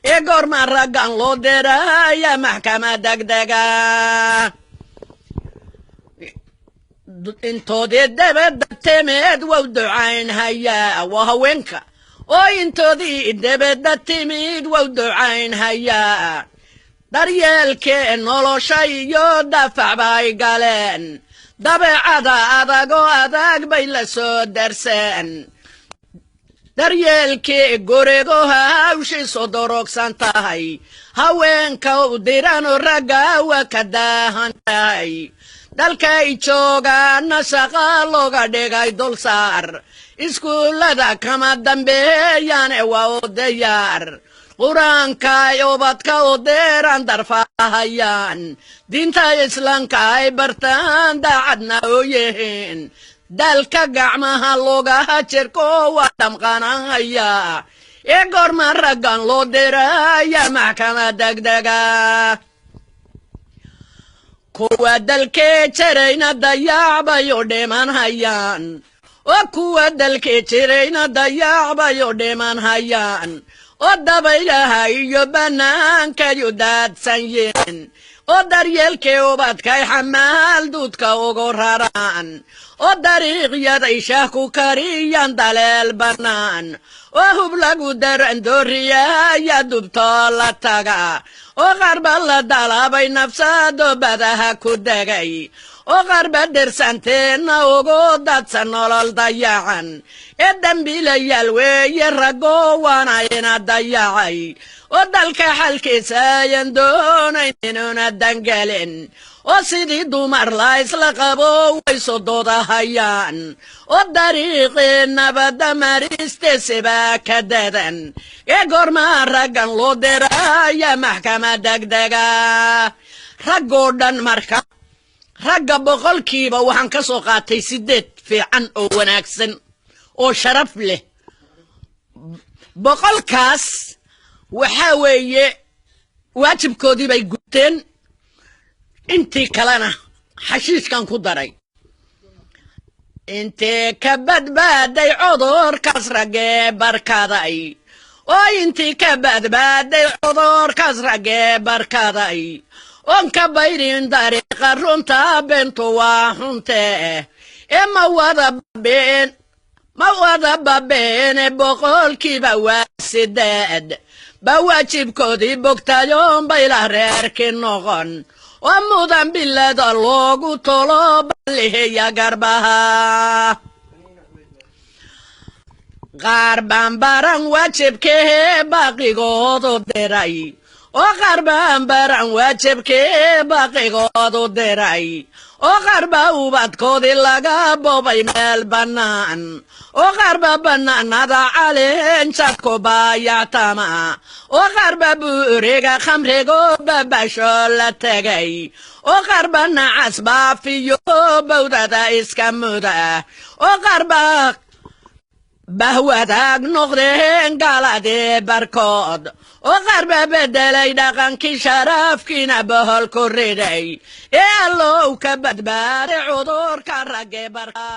إيجور من رجع لودرا يا محكمة دقدقة انتو دي دبد تمد ودعين هيا وهوينك وانتو دي دبد تمد ودعين هيا daryeelkee noloshayo dafac bay galeen dabeecada adagoo adag bay la soo darseen daryeelkee gurigoha hawshiisu durugsan tahay haweenka u dirano ragga waa ka daahan tahay dalkay joogaana shaqa looga dhigay dulsaar iskuullada kama dambeeyaane waa u diyaar quraanka ubadka u deeran darfahayaan diinta islaamka ay bartaan daacadna u yihiin dalka gacmaha loogaha jirko waa dhamqanaya ee goorma raggan loo diraya maxkamad degdega kuwa dalkee jirayna dayac bay u dhimanhayaan oo kuwa dalkee jirayna dayac bay u dhimanhayaan oo dabaylaha iyo banaankayu daadsan yihiin oo daryeelkee ubadkay xamaal duudka ugu raraan oo dariiqyaday shaah ku kariyaan daleel bannaan oo hub lagu daran dooriyaya dubtoo la taga oo qarba la dalabay nafsado badaha ku degay oo qarba dhirsanteenna ugu dadsan nolol dayacan ee dambiilayaal weeye raggo waana ina dayacay oo dalka xalkiisa ayan doonayn inuuna dangelin oo sidii dumar la isla qabo way sododahayaan oo dariiqii nabadda maristeesibaa ka dadan ee goormaa raggan loo diraya maxkamad degdega raggoo dhan marka ragga boqolkiiba waxaan ka soo qaatay 8 fiican oo wanaagsan oo sharaf leh boqolkaas waxa weeye waajibkoodii bay guteen intii kalena xashiishkan ku daray intee ka badbaaday cudurkaas raggee barkaday oo intii ka badbaaday cudurkaas raggee barkaday oon ka bayrin dariiqa runta beentu waa xuntee ee ma wada babeene boqolkiiba waa 8 ba waajibkoodii bogtayoon bayla reerki noqon oo mudan bilada loogu tolo ballihiya garbaha qaar baan baran waajibkee baqigoodu diray oo qaar baan baran waajibkee baqigoodu diray oo qarba ubadkoodii laga boobay meel bannaan oo qarba bannaanada caleenjadku baayactama oo qarba buuriga khamrigo babasho la tegay oo qarba nacas baafiyo bawdada iska muda oo qarba bahwadaag noqdeen gaaladii barkood oo qarba bedelay dhaqankii sharafkiina bohol ku riday ee allow ka badbaaday cudurka ragge barka